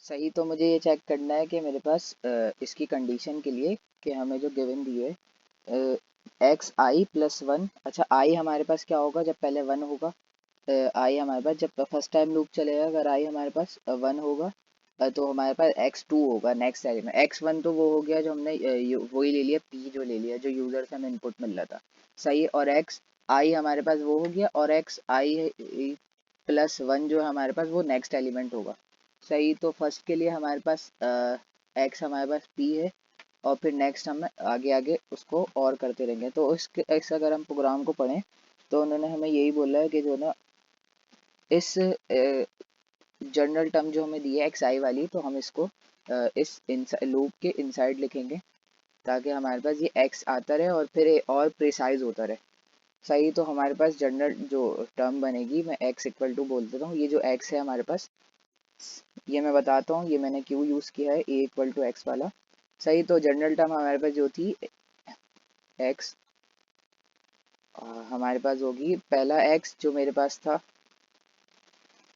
सही। तो मुझे ये चेक करना है कि मेरे पास इसकी कंडीशन के लिए कि हमें जो गिवन दी है एक्स आई प्लस वन। अच्छा, आई हमारे पास क्या होगा जब पहले वन होगा। आई हमारे पास जब फर्स्ट टाइम लूप चलेगा, अगर आई हमारे पास वन होगा तो हमारे पास एक्स टू होगा नेक्स्ट एलिमेंट। एक्स वन तो वो हो गया जो हमने वही ले लिया, पी जो ले लिया जो यूजर से हमें इनपुट मिल रहा था। सही। और एक्स आई हमारे पास वो हो गया, और एक्स आई प्लस वन जो है हमारे पास वो नेक्स्ट एलिमेंट होगा। सही। तो फर्स्ट के लिए हमारे पास एक्स हमारे पास पी है, और फिर नेक्स्ट हम आगे आगे उसको और करते रहेंगे। तो इस अगर हम प्रोग्राम को पढ़ें तो उन्होंने हमें यही बोला है कि जो ना इस जनरल टर्म जो हमें दी है एक्स आई वाली, तो हम इसको इस लूप के इनसाइड लिखेंगे ताकि हमारे पास ये एक्स आता रहे और फिर और प्रिसाइज होता रहे। सही। तो हमारे पास जनरल जो टर्म बनेगी, मैं एक्स इक्वल टू बोल देता हूँ। ये जो एक्स है हमारे पास, ये मैं बताता हूँ, ये मैंने क्यों यूज़ किया है ए इक्वल टू एक्स वाला। सही। तो जनरल टर्म हमारे पास जो थी एक्स, हमारे पास होगी पहला एक्स जो मेरे पास था।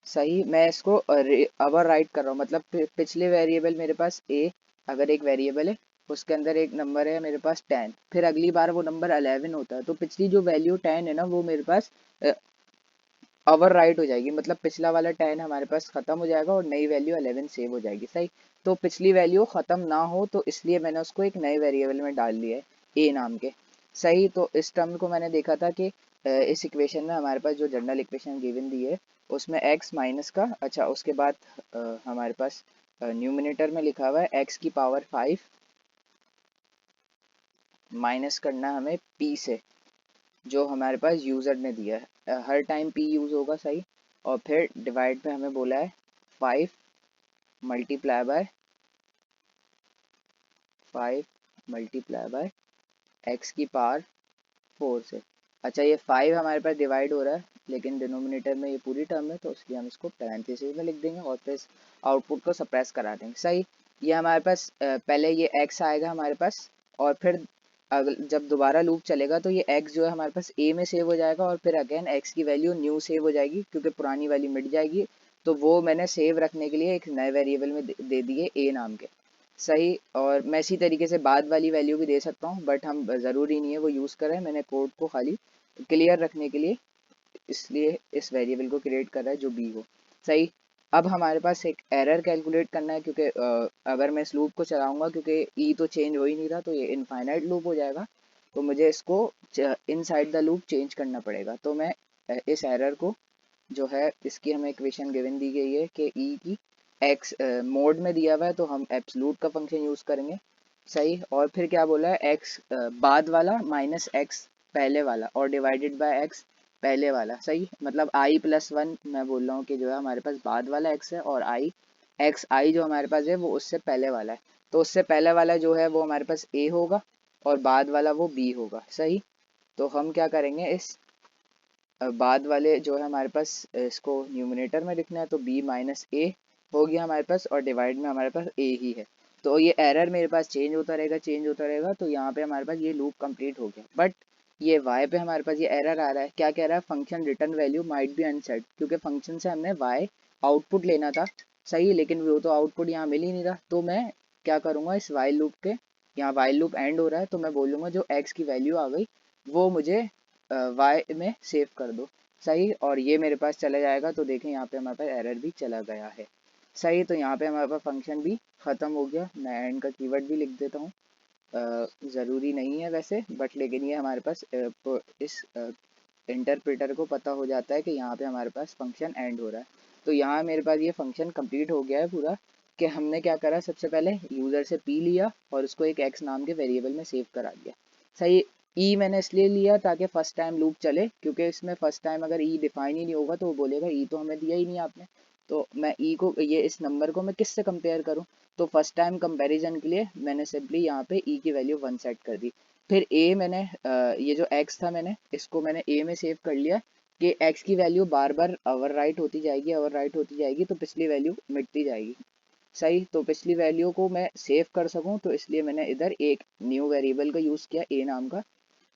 सही। मैं इसको अवर राइट कर रहा हूँ, मतलब पिछले वेरिएबल मेरे पास ए अगर एक वेरिएबल है, उसके अंदर एक नंबर है मेरे पास 10, फिर अगली बार वो नंबर 11 होता है, तो पिछली जो वैल्यू 10 है ना वो मेरे पास ओवर राइट हो जाएगी, मतलब पिछला वाला 10 हमारे पास खत्म हो जाएगा और नई वैल्यू 11 सेव हो जाएगी। सही। तो पिछली वैल्यू खत्म ना हो तो इसलिए मैंने उसको एक नए वेरिएबल में डाल दिया है ए नाम के। सही। तो इस टर्म को मैंने देखा था कि इस इक्वेशन में हमारे पास जो जनरल इक्वेशन गिवन दी है उसमें एक्स माइनस का, अच्छा उसके बाद हमारे पास न्यूमिनेटर में लिखा हुआ है एक्स की पावर 5 माइनस करना हमें पी से, जो हमारे पास यूजर ने दिया है। हर टाइम पी यूज होगा। सही। और फिर डिवाइड पे हमें बोला है 5 multiply by 5 multiply by x की पावर 4 से। अच्छा, ये 5 हमारे पास डिवाइड हो रहा है लेकिन डिनोमिनेटर में ये पूरी टर्म है, तो इसलिए हम इसको पैरेंथेसिस में लिख देंगे और फिर आउटपुट को सप्रेस करा देंगे। सही। ये हमारे पास पहले ये एक्स आएगा हमारे पास, और फिर जब दोबारा लूप चलेगा तो ये एक्स जो है हमारे पास ए में सेव हो जाएगा, और फिर अगेन एक्स की वैल्यू न्यू सेव हो जाएगी क्योंकि पुरानी वाली मिट जाएगी। तो वो मैंने सेव रखने के लिए एक नए वेरिएबल में दे दिए ए नाम के। सही। और मैं इसी तरीके से बाद वाली वैल्यू भी दे सकता हूँ, बट हम ज़रूरी नहीं है वो यूज़ करें, मैंने कोड को खाली क्लियर रखने के लिए इसलिए इस वेरिएबल को क्रिएट कर रहा है जो बी हो। सही। अब हमारे पास एक एरर कैलकुलेट करना है क्योंकि अगर मैं इस लूप को चलाऊंगा, क्योंकि ई तो चेंज हो ही नहीं रहा तो ये इनफाइनाइट लूप हो जाएगा, तो मुझे इसको इनसाइड द लूप चेंज करना पड़ेगा। तो मैं इस एरर को जो है, इसकी हमें इक्वेशन गिवन दी गई है कि ई की एक्स मोड में दिया हुआ है तो हम एब्सलूट का फंक्शन यूज़ करेंगे। सही। और फिर क्या बोला है, एक्स बाद वाला माइनस एक्स पहले वाला और डिवाइडेड बाय एक्स पहले वाला। सही। मतलब आई प्लस वन मैं बोल रहा हूँ कि जो है हमारे पास बाद वाला एक्स है, और आई एक्स आई जो हमारे पास है वो उससे पहले वाला है, तो उससे पहले वाला जो है वो हमारे पास ए होगा और बाद वाला वो बी होगा। सही। तो हम क्या करेंगे, इस बाद वाले जो है हमारे पास इसको न्यूमिनेटर में लिखना है, तो b माइनस ए हो गया हमारे पास, और डिवाइड में हमारे पास a ही है। तो ये एरर मेरे पास चेंज होता रहेगा चेंज होता रहेगा, तो यहाँ पे हमारे पास ये लूप कंप्लीट हो गया। बट ये y पे हमारे पास ये एरर आ रहा है, क्या कह रहा है, function return value might be unset, क्योंकि फंक्शन से हमने y आउटपुट लेना था। सही। लेकिन वो तो आउटपुट यहाँ मिल ही नहीं रहा, तो मैं क्या करूँगा, इस वाइल लूप के, यहाँ वाइल लूप एंड हो रहा है तो मैं बोलूँगा जो x की वैल्यू आ गई वो मुझे वाई में सेव कर दो। सही। और ये मेरे पास चला जाएगा, तो देखें यहाँ पे हमारे पास एरर भी चला गया है। सही। तो यहाँ पे हमारे पास फंक्शन भी ख़त्म हो गया। मैं एंड का कीवर्ड भी लिख देता हूँ, ज़रूरी नहीं है वैसे, बट लेकिन ये हमारे पास इस इंटरप्रेटर को पता हो जाता है कि यहाँ पे हमारे पास फंक्शन एंड हो रहा है। तो यहाँ मेरे पास ये फंक्शन कंप्लीट हो गया है पूरा, कि हमने क्या करा, सबसे पहले यूज़र से पी लिया और उसको एक एक्स नाम के वेरिएबल में सेव करा दिया। सही। ई मैंने इसलिए लिया ताकि फर्स्ट टाइम लूप चले, क्योंकि इसमें फर्स्ट टाइम अगर ई डिफाइन ही नहीं होगा तो वो बोलेगा ई तो हमें दिया ही नहीं आपने। तो मैं ई को, ये इस नंबर को मैं किससे कंपेयर करूँ, तो फर्स्ट टाइम कंपैरिजन के लिए मैंने सिंपली यहाँ पे ई की वैल्यू 1 सेट कर दी। फिर ए मैंने ये जो एक्स था मैंने इसको मैंने ए में सेव कर लिया कि एक्स की वैल्यू बार बार ओवर राइट होती जाएगी ओवर राइट होती जाएगी, तो पिछली वैल्यू मिटती जाएगी। सही। तो पिछली वैल्यू को मैं सेव कर सकूं तो इसलिए मैंने इधर एक न्यू वेरिएबल का यूज़ किया ए नाम का।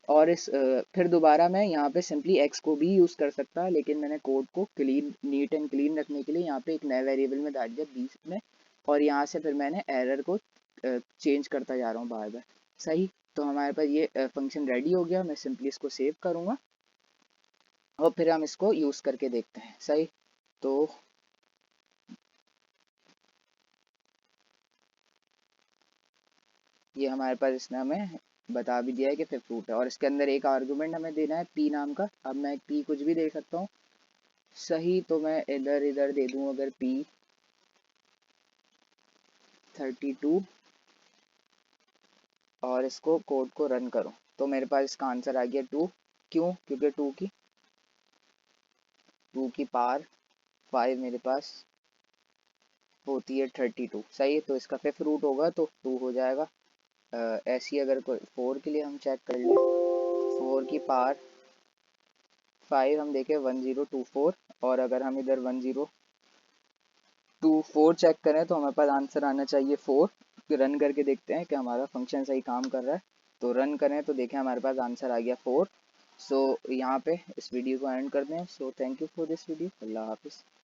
और इस फिर दोबारा मैं यहाँ पे सिंपली एक्स को भी यूज़ कर सकता, लेकिन मैंने कोड को क्लीन नीट एंड क्लीन रखने के लिए यहाँ पे एक नए वेरिएबल में डाल दिया 20 में और यहाँ से फिर मैंने एरर को चेंज करता जा रहा हूँ बार बार। सही, तो हमारे पास ये फंक्शन रेडी हो गया। मैं सिंपली इसको सेव करूँगा और फिर हम इसको यूज़ करके देखते हैं। सही, तो ये हमारे पास इसने हमें बता भी दिया है कि फिफ्थ रूट है, और इसके अंदर एक आर्गुमेंट हमें देना है पी नाम का। अब मैं पी कुछ भी दे सकता हूँ। सही, तो मैं इधर इधर दे दूँ अगर पी 32 और इसको कोड को रन करूँ तो मेरे पास इसका आंसर आ गया 2। क्यों? क्योंकि टू की पावर 5 मेरे पास होती है 32। सही है, तो इसका फिफ्थ रूट होगा तो 2 हो जाएगा। ऐसी अगर कोई 4 के लिए हम चेक कर लें, 4 की पावर 5 हम देखें 1024, और अगर हम इधर 1024 चेक करें तो हमारे पास आंसर आना चाहिए 4। रन करके देखते हैं कि हमारा फंक्शन सही काम कर रहा है। तो रन करें तो देखें हमारे पास आंसर आ गया 4। सो यहाँ पे इस वीडियो को एंड करते हैं। So thank you for this video. अल्लाह हाफिज़।